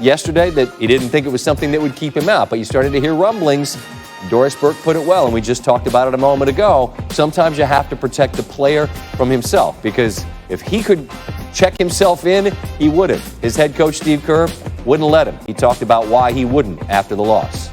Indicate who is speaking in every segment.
Speaker 1: yesterday that he didn't think it was something that would keep him out, but you started to hear rumblings. Doris Burke put it well, and we just talked about it a moment ago. Sometimes you have to protect the player from himself, because if he could check himself in, he would have. His head coach, Steve Kerr, wouldn't let him. He talked about why he wouldn't after the loss.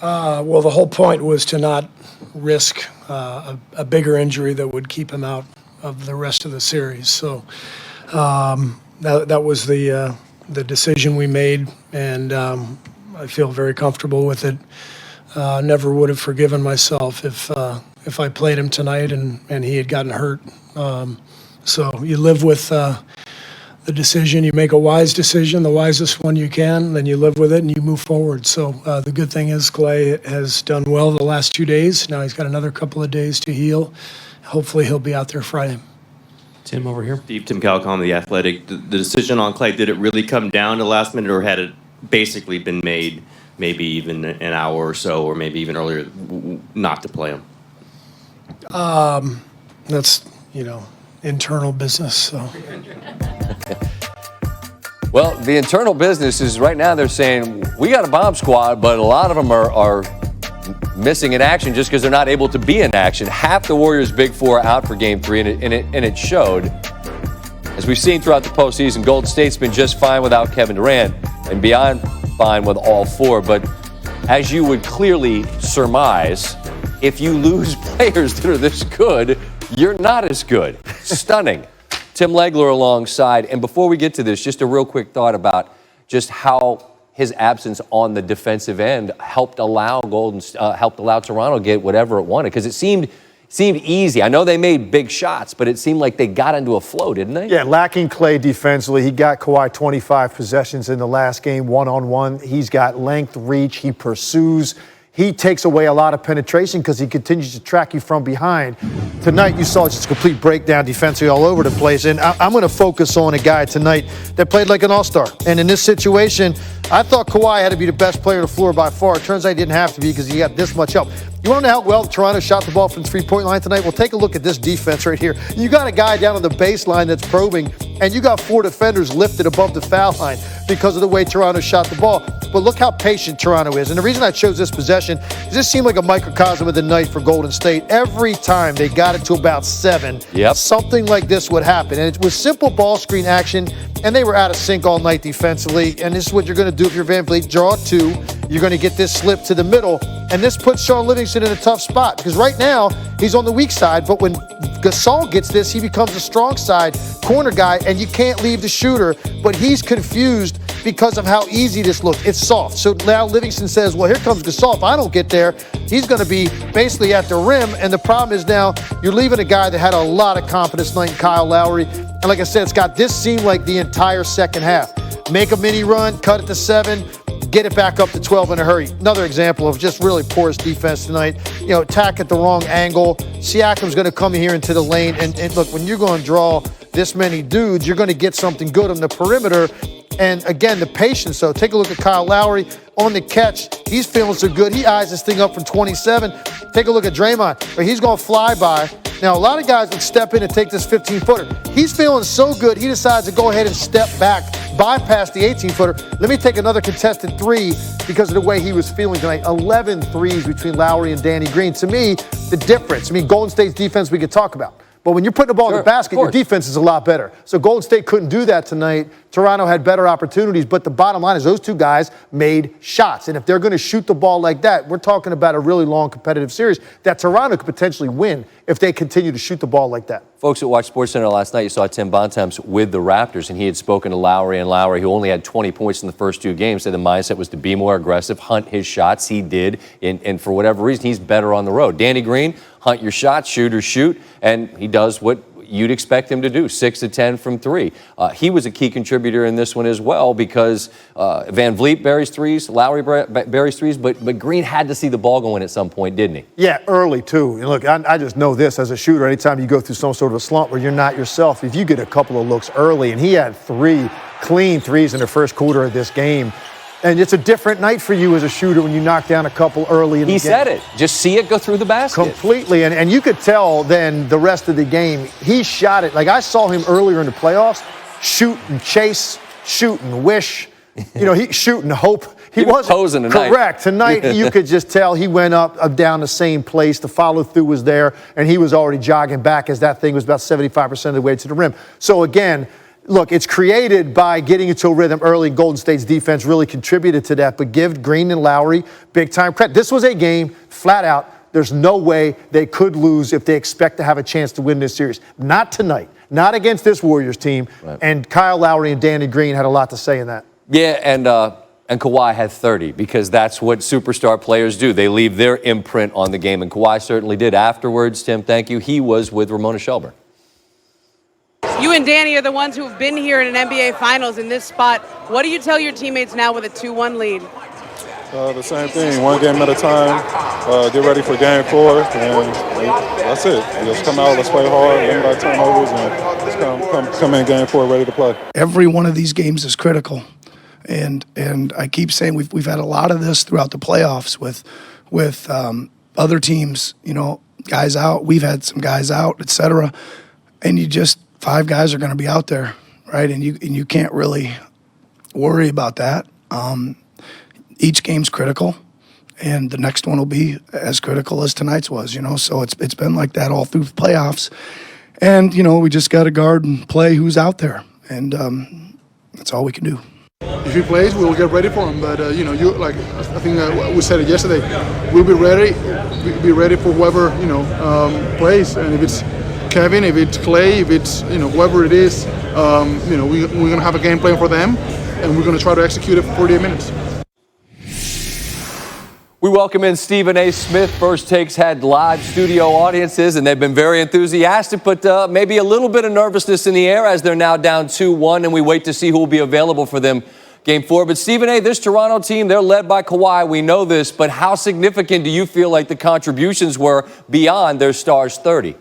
Speaker 2: Well, the whole point was to not risk a bigger injury that would keep him out of the rest of the series. So that was the decision we made, and I feel very comfortable with it. Never would have forgiven myself if I played him tonight and he had gotten hurt. So you live with the decision. You make a wise decision, the wisest one you can, then you live with it and you move forward. So the good thing is Clay has done well the last 2 days. Now he's got another couple of days to heal. Hopefully he'll be out there Friday.
Speaker 3: Tim, over here.
Speaker 4: Tim Calcom, The Athletic. The decision on Clay, did it really come down to last minute, or had it basically been made maybe even an hour or so, or maybe even earlier, not to play him?
Speaker 2: That's, internal business. So.
Speaker 1: Well, the internal business is right now they're saying, we got a bomb squad, but a lot of them are missing in action just because they're not able to be in action. Half the Warriors' big four out for Game 3, and it showed. As we've seen throughout the postseason, Golden State's been just fine without Kevin Durant and beyond fine with all four. But as you would clearly surmise, if you lose players that are this good, you're not as good. Stunning. Tim Legler alongside. And before we get to this, just a real quick thought about just how his absence on the defensive end helped allow Toronto get whatever it wanted, because it seemed easy. I know they made big shots, but it seemed like they got into a flow, didn't they?
Speaker 5: Yeah, lacking Clay defensively. He got Kawhi 25 possessions in the last game, one-on-one. He's got length, reach. He pursues. He takes away a lot of penetration because he continues to track you from behind. Tonight, you saw just a complete breakdown defensively all over the place. And I'm going to focus on a guy tonight that played like an all-star. And in this situation, I thought Kawhi had to be the best player on the floor by far. It turns out he didn't have to be because he got this much help. You want to know how well Toronto shot the ball from the three-point line tonight? Well, take a look at this defense right here. You got a guy down on the baseline that's probing, and you got four defenders lifted above the foul line because of the way Toronto shot the ball. But look how patient Toronto is. And the reason I chose this possession is this seemed like a microcosm of the night for Golden State. Every time they got it to about 7, something like this would happen. And it was simple ball screen action, and they were out of sync all night defensively. And this is what you're going to do if you're Van Vliet. Draw 2. You're going to get this slip to the middle. And this puts Sean Livingston in a tough spot because right now he's on the weak side. But when Gasol gets this, he becomes a strong side corner guy, and you can't leave the shooter. But he's confused because of how easy this looks. It's soft. So now Livingston says, well, here comes Gasol. If I don't get there, he's going to be basically at the rim. And the problem is now you're leaving a guy that had a lot of confidence tonight in Kyle Lowry. And like I said, it's got this seem like the entire second half. Make a mini run, cut it to 7, get it back up to 12 in a hurry. Another example of just really porous defense tonight. Attack at the wrong angle. Siakam's going to come here into the lane. And look, when you're going to draw this many dudes, you're going to get something good on the perimeter. And again, the patience. So take a look at Kyle Lowry on the catch. He's feeling so good. He eyes this thing up from 27. Take a look at Draymond, where he's going to fly by. Now, a lot of guys would step in and take this 15-footer. He's feeling so good, he decides to go ahead and step back, bypass the 18-footer. Let me take another contested 3 because of the way he was feeling tonight. 11 threes between Lowry and Danny Green. To me, the difference. Golden State's defense we could talk about. But when you're putting the ball in the basket, your defense is a lot better. So Golden State couldn't do that tonight. Toronto had better opportunities, but the bottom line is those two guys made shots. And if they're going to shoot the ball like that, we're talking about a really long competitive series that Toronto could potentially win if they continue to shoot the ball like that.
Speaker 1: Folks that watched SportsCenter last night, you saw Tim Bontemps with the Raptors, and he had spoken to Lowry, and Lowry, who only had 20 points in the first 2 games, said the mindset was to be more aggressive, hunt his shots. He did, and for whatever reason, he's better on the road. Danny Green, hunt your shots, shoot, and he does what you'd expect him to do, 6 of 10 from 3. He was a key contributor in this one as well because Van Vliet buries threes, Lowry buries threes, but Green had to see the ball going at some point, didn't he?
Speaker 5: Yeah, early too. And look, I just know this as a shooter. Anytime you go through some sort of a slump where you're not yourself, if you get a couple of looks early, and he had 3 clean threes in the first quarter of this game. And it's a different night for you as a shooter when you knock down a couple early in the game.
Speaker 1: He said it. Just see it go through the basket.
Speaker 5: Completely. And you could tell then the rest of the game, he shot it. Like I saw him earlier in the playoffs shoot and chase shoot and wish. He shoot and hope.
Speaker 1: He was posing tonight.
Speaker 5: Correct. Tonight, you could just tell he went up down the same place. The follow-through was there, and he was already jogging back as that thing was about 75% of the way to the rim. So, again, look, it's created by getting into a rhythm early. Golden State's defense really contributed to that, but give Green and Lowry big-time credit. This was a game, flat out, there's no way they could lose if they expect to have a chance to win this series. Not tonight. Not against this Warriors team. Right. And Kyle Lowry and Danny Green had a lot to say in that.
Speaker 1: Yeah, and Kawhi had 30 because that's what superstar players do. They leave their imprint on the game, and Kawhi certainly did. Afterwards, Tim, thank you, he was with Ramona Shelburne.
Speaker 6: You and Danny are the ones who have been here in an NBA Finals in this spot. What do you tell your teammates now with a 2-1 lead?
Speaker 7: The same thing, one game at a time, get ready for game 4, and that's it. Just come out, let's play hard, limit our turnovers, and just come in game 4 ready to play.
Speaker 8: Every one of these games is critical, and I keep saying we've had a lot of this throughout the playoffs with other teams, guys out. We've had some guys out, etc. And 5 guys are going to be out there, right? And you can't really worry about that. Each game's critical, and the next one will be as critical as tonight's was, So it's been like that all through the playoffs. And, we just got to guard and play who's out there, and that's all we can do.
Speaker 9: If he plays, we'll get ready for him. But, I think we said it yesterday, we'll be ready. Be ready for whoever, plays. And if it's Kevin, if it's Clay, if it's, whoever it is, we're going to have a game plan for them, and we're going to try to execute it for 48 minutes.
Speaker 1: We welcome in Stephen A. Smith. First Takes had live studio audiences, and they've been very enthusiastic, but maybe a little bit of nervousness in the air as they're now down 2-1, and we wait to see who will be available for them Game 4. But Stephen A., this Toronto team, they're led by Kawhi. We know this, but how significant do you feel like the contributions were beyond their stars 30?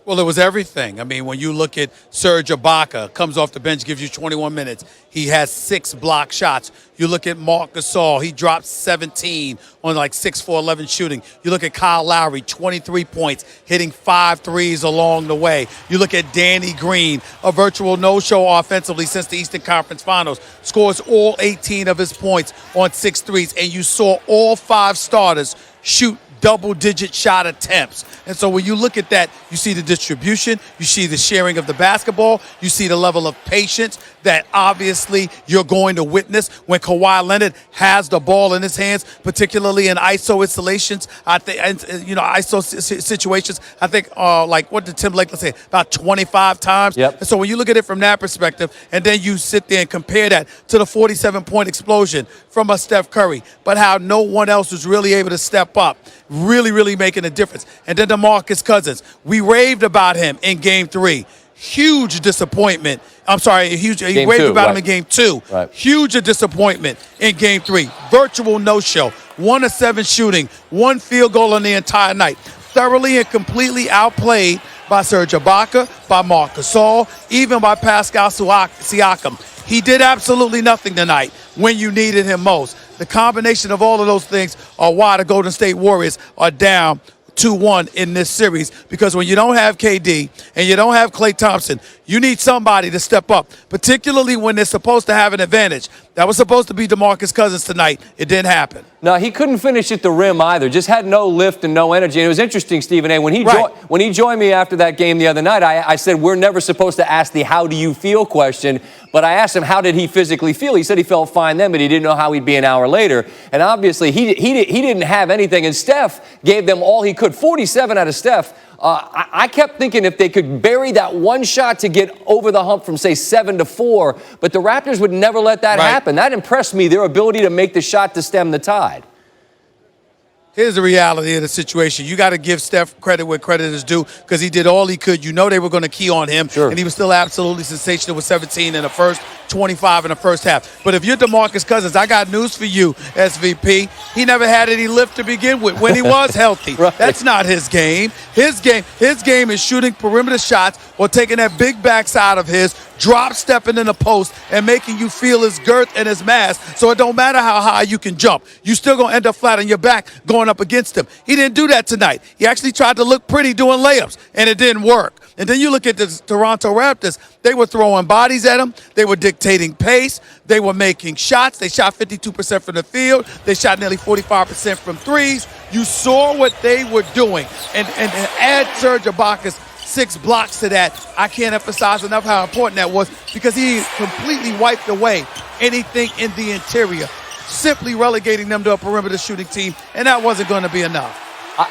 Speaker 10: Well, it was everything. I mean, when you look at Serge Ibaka, comes off the bench, gives you 21 minutes. He has 6 block shots. You look at Marc Gasol, he dropped 17 on 6-for-11 shooting. You look at Kyle Lowry, 23 points, hitting 5 threes along the way. You look at Danny Green, a virtual no-show offensively since the Eastern Conference Finals, scores all 18 of his points on 6 threes, and you saw all 5 starters shoot double-digit shot attempts. And so when you look at that, you see the distribution, you see the sharing of the basketball, you see the level of patience that obviously you're going to witness when Kawhi Leonard has the ball in his hands, particularly in ISO installations. I think, ISO situations. I think, what did Tim Legler say? About 25 times.
Speaker 1: Yep.
Speaker 10: And so when you look at it from that perspective, and then you sit there and compare that to the 47-point explosion from a Steph Curry, but how no one else was really able to step up, really making a difference. And then DeMarcus Cousins, we raved about him in Game 3. Huge disappointment. I'm sorry, he raved about him in Game 2.
Speaker 1: Right.
Speaker 10: Huge disappointment in Game 3. Virtual no-show. 1 of 7 shooting. 1 field goal on the entire night. Thoroughly and completely outplayed by Serge Ibaka, by Marc Gasol, even by Pascal Siakam. He did absolutely nothing tonight when you needed him most. The combination of all of those things are why the Golden State Warriors are down 2-1 in this series, because when you don't have KD and you don't have Klay Thompson, you need somebody to step up, particularly when they're supposed to have an advantage. That was supposed to be DeMarcus Cousins tonight. It didn't happen.
Speaker 1: No, he couldn't finish at the rim either. Just had no lift and no energy. And it was interesting, Stephen A., when he joined me after that game the other night, I said we're never supposed to ask the how do you feel question, but I asked him how did he physically feel. He said he felt fine then, but he didn't know how he'd be an hour later. And obviously he didn't have anything, and Steph gave them all he could. 47 out of Steph. I kept thinking if they could bury that one shot to get over the hump from, say, 7-4, but the Raptors would never let that happen. That impressed me, their ability to make the shot to stem the tide.
Speaker 10: Here's the reality of the situation. You got to give Steph credit where credit is due, because he did all he could. You know they were going to key on him, and he was still absolutely sensational with 17 in the first, 25 in the first half. But if you're DeMarcus Cousins, I got news for you, SVP. He never had any lift to begin with when he was healthy. That's not his game. His game is shooting perimeter shots or taking that big backside of his, drop stepping in the post and making you feel his girth and his mass, so it don't matter how high you can jump. You still going to end up flat on your back going up against him. He didn't do that tonight. He actually tried to look pretty doing layups, and it didn't work. And then you look at the Toronto Raptors, they were throwing bodies at them. They were dictating pace. They were making shots. They shot 52% from the field. They shot nearly 45% from threes. You saw what they were doing. And add Serge Ibaka's 6 blocks to that. I can't emphasize enough how important that was because he completely wiped away anything in the interior, simply relegating them to a perimeter shooting team, and that wasn't going to be enough.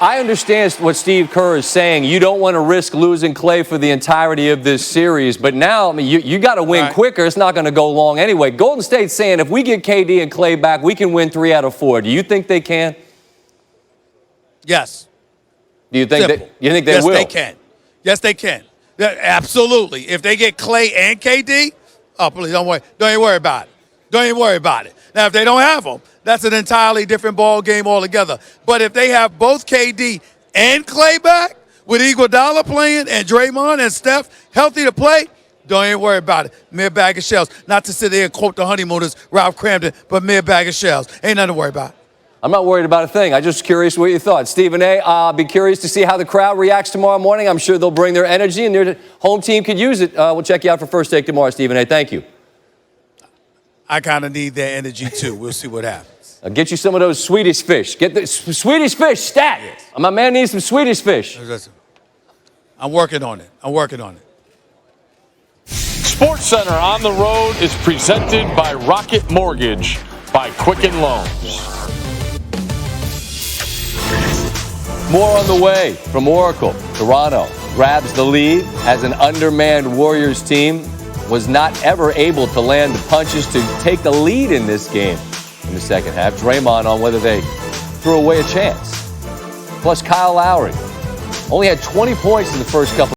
Speaker 1: I understand what Steve Kerr is saying. You don't want to risk losing Klay for the entirety of this series, but now, I mean, you got to win quicker. It's not going to go long anyway. Golden State's saying if we get KD and Klay back, we can win 3 out of 4. Do you think they can?
Speaker 10: Yes.
Speaker 1: Do you think they will?
Speaker 10: Yes, they can. Yes, they can. Absolutely. If they get Klay and KD, oh, please don't worry. Don't even worry about it. Don't even worry about it. Now, if they don't have them, that's an entirely different ball game altogether. But if they have both KD and Klay back, with Iguodala playing and Draymond and Steph healthy to play, don't even worry about it. Mere bag of shells. Not to sit there and quote the honeymooners, Ralph Cramden, but mere bag of shells. Ain't nothing to worry about.
Speaker 1: I'm not worried about a thing. I'm just curious what you thought. Stephen A., I'll be curious to see how the crowd reacts tomorrow morning. I'm sure they'll bring their energy, and their home team could use it. We'll check you out for First Take tomorrow, Stephen A. Thank you.
Speaker 10: I kind of need their energy, too. We'll see what happens.
Speaker 1: I'll get you some of those Swedish fish. Get the Swedish fish stat. My man needs some Swedish fish.
Speaker 10: I'm working on it.
Speaker 11: SportsCenter on the road is presented by Rocket Mortgage by Quicken Loans.
Speaker 1: More on the way from Oracle. Toronto grabs the lead as an undermanned Warriors team was not ever able to land the punches to take the lead in this game in the second half. Draymond on whether they threw away a chance. Plus Kyle Lowry only had 20 points in the first couple